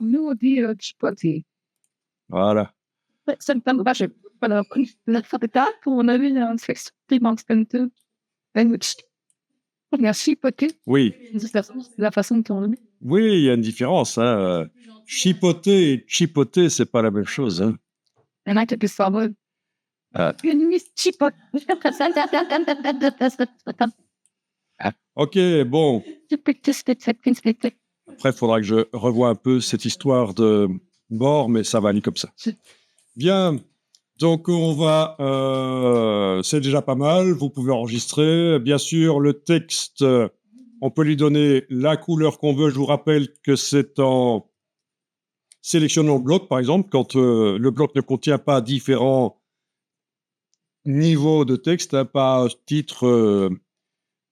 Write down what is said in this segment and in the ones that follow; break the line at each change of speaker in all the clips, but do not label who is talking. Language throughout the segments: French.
Nous, on dit chipoter.
Voilà.
Ça me parle pas, je pas la fabrica, on avait un sexe expérimental. On a chipoté.
Oui.
C'est la façon dont on dit.
Oui, il y a une différence. Hein. Chipoter et chipoter, c'est pas la même chose. Hein.
And I took this forward. Une mise chipote.
Ok, bon. Après, il faudra que je revoie un peu cette histoire de mort, mais ça va aller comme ça. Bien. Donc, on va... c'est déjà pas mal. Vous pouvez enregistrer. Bien sûr, le texte, on peut lui donner la couleur qu'on veut. Je vous rappelle que c'est en sélectionnant le bloc, par exemple, quand le bloc ne contient pas différents niveaux de texte, hein, pas titre,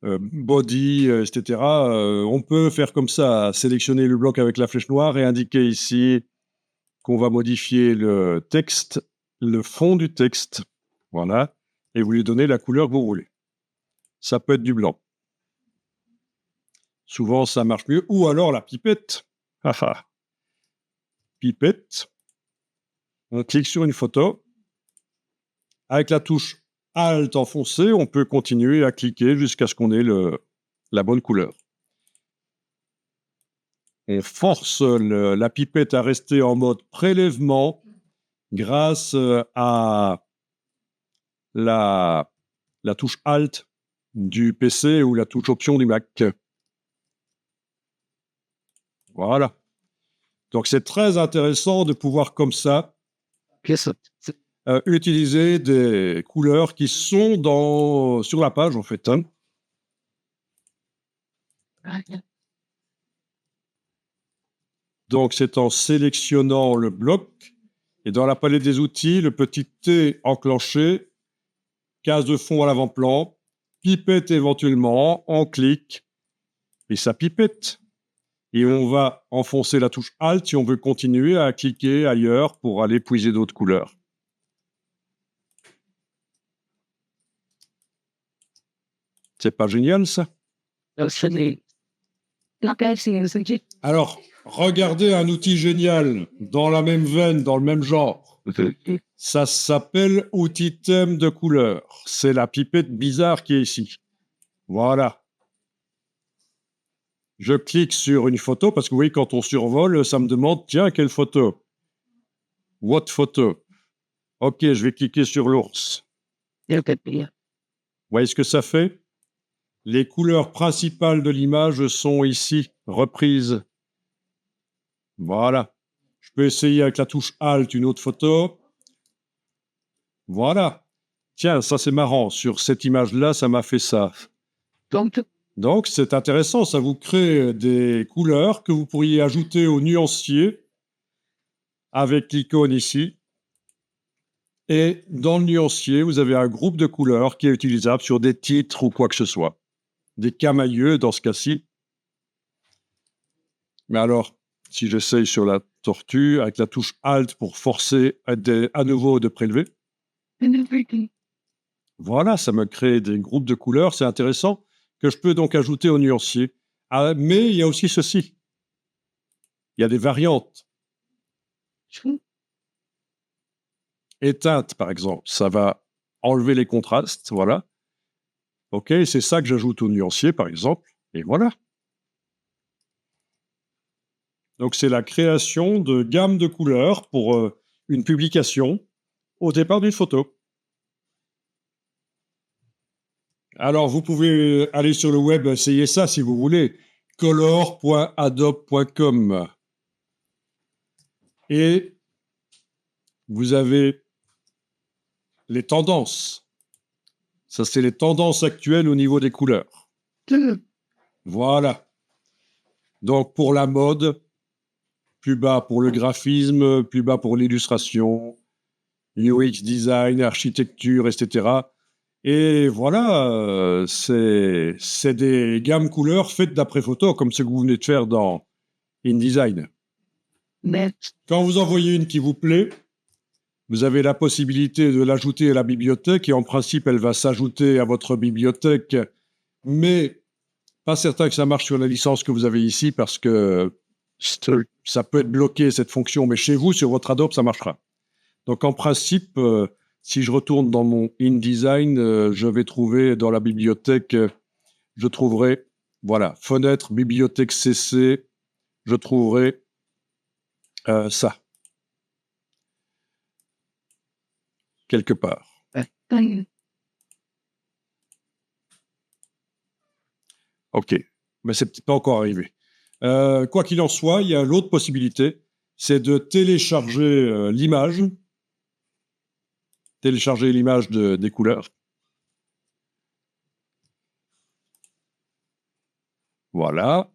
body, etc. On peut faire comme ça, sélectionner le bloc avec la flèche noire et indiquer ici qu'on va modifier le texte, le fond du texte, voilà, et vous lui donnez la couleur que vous voulez. Ça peut être du blanc. Souvent, ça marche mieux. Ou alors la pipette. Pipette. On clique sur une photo. Avec la touche Alt enfoncée, on peut continuer à cliquer jusqu'à ce qu'on ait la bonne couleur. On force la pipette à rester en mode prélèvement grâce à la touche Alt du PC ou la touche Option du Mac. Voilà. Donc, c'est très intéressant de pouvoir, comme ça, utiliser des couleurs qui sont sur la page, en fait. Hein. Donc, c'est en sélectionnant le bloc et dans la palette des outils, le petit T enclenché, case de fond à l'avant-plan, pipette éventuellement, on clique et ça pipette. Et on va enfoncer la touche Alt si on veut continuer à cliquer ailleurs pour aller puiser d'autres couleurs. C'est pas génial, ça? Alors, regardez un outil génial dans la même veine, dans le même genre. Ça s'appelle outil thème de couleur. C'est la pipette bizarre qui est ici. Voilà. Je clique sur une photo parce que vous voyez, quand on survole, ça me demande, tiens, quelle photo? What photo? Ok, je vais cliquer sur l'ours. Vous voyez ce que ça fait? Les couleurs principales de l'image sont ici, reprises. Voilà. Je peux essayer avec la touche Alt une autre photo. Voilà. Tiens, ça c'est marrant. Sur cette image-là, ça m'a fait ça. Donc, c'est intéressant. Ça vous crée des couleurs que vous pourriez ajouter au nuancier avec l'icône ici. Et dans le nuancier, vous avez un groupe de couleurs qui est utilisable sur des titres ou quoi que ce soit. Des camailleux dans ce cas-ci. Mais alors, si j'essaye sur la tortue, avec la touche Alt pour forcer à nouveau de prélever. Voilà, ça me crée des groupes de couleurs, c'est intéressant, que je peux donc ajouter au nuancier. Ah, mais il y a aussi ceci. Il y a des variantes. Éteinte, par exemple, ça va enlever les contrastes, voilà. OK, c'est ça que j'ajoute au nuancier, par exemple, et voilà. Donc, c'est la création de gammes de couleurs pour une publication au départ d'une photo. Alors, vous pouvez aller sur le web, essayer ça si vous voulez, color.adobe.com. Et vous avez les tendances. Ça, c'est les tendances actuelles au niveau des couleurs. Voilà. Donc, pour la mode, plus bas pour le graphisme, plus bas pour l'illustration, UX design, architecture, etc. Et voilà, c'est des gammes couleurs faites d'après photo, comme ce que vous venez de faire dans InDesign. Quand vous en voyez une qui vous plaît, vous avez la possibilité de l'ajouter à la bibliothèque et en principe, elle va s'ajouter à votre bibliothèque, mais pas certain que ça marche sur la licence que vous avez ici parce que ça peut être bloqué, cette fonction, mais chez vous, sur votre Adobe, ça marchera. Donc, en principe, si je retourne dans mon InDesign, je vais trouver dans la bibliothèque, je trouverai, voilà, fenêtre, bibliothèque CC, je trouverai ça, quelque part. OK, mais c'est peut-être pas encore arrivé. Quoi qu'il en soit, il y a l'autre possibilité, c'est de télécharger l'image, télécharger l'image des couleurs. Voilà.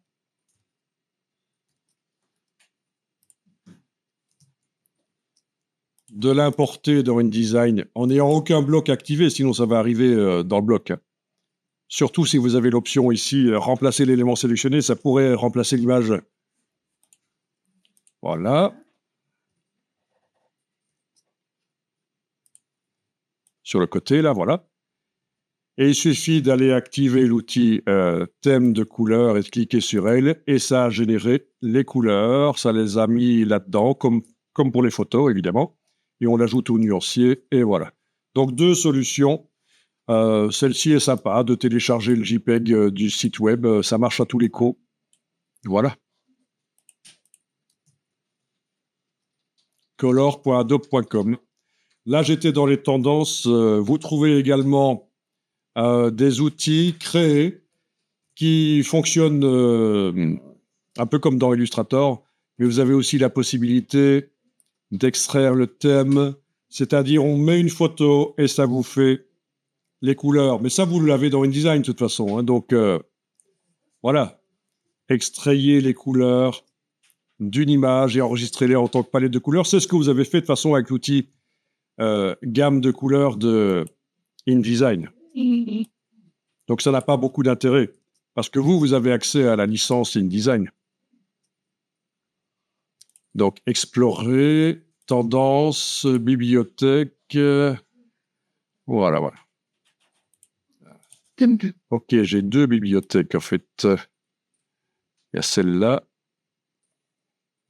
De l'importer dans InDesign en n'ayant aucun bloc activé, sinon ça va arriver dans le bloc. Hein. Surtout si vous avez l'option ici, remplacer l'élément sélectionné, ça pourrait remplacer l'image. Voilà. Sur le côté, là, voilà. Et il suffit d'aller activer l'outil thème de couleur et de cliquer sur elle, et ça a généré les couleurs, ça les a mis là-dedans, comme pour les photos, évidemment. Et on l'ajoute au nuancier, et voilà. Donc, deux solutions. Celle-ci est sympa, de télécharger le JPEG du site web, ça marche à tous les coups. Voilà. color.adobe.com. Là, j'étais dans les tendances. Vous trouvez également des outils créés qui fonctionnent un peu comme dans Illustrator, mais vous avez aussi la possibilité d'extraire le thème, c'est-à-dire on met une photo et ça vous fait les couleurs. Mais ça, vous l'avez dans InDesign de toute façon. Hein, donc, voilà. Extrayez les couleurs d'une image et enregistrez-les en tant que palette de couleurs. C'est ce que vous avez fait de façon avec l'outil gamme de couleurs de InDesign. Donc, ça n'a pas beaucoup d'intérêt parce que vous avez accès à la licence InDesign. Donc, explorer, tendance, bibliothèque. Voilà. Ok, j'ai deux bibliothèques en fait. Il y a celle-là.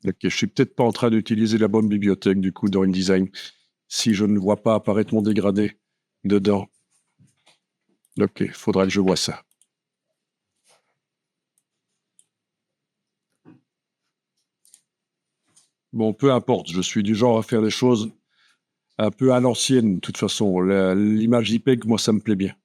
Ok, je suis peut-être pas en train d'utiliser la bonne bibliothèque du coup dans InDesign si je ne vois pas apparaître mon dégradé dedans. Ok, il faudra que je vois ça. Bon, peu importe, je suis du genre à faire les choses un peu à l'ancienne, de toute façon. L'image JPEG, moi, ça me plaît bien.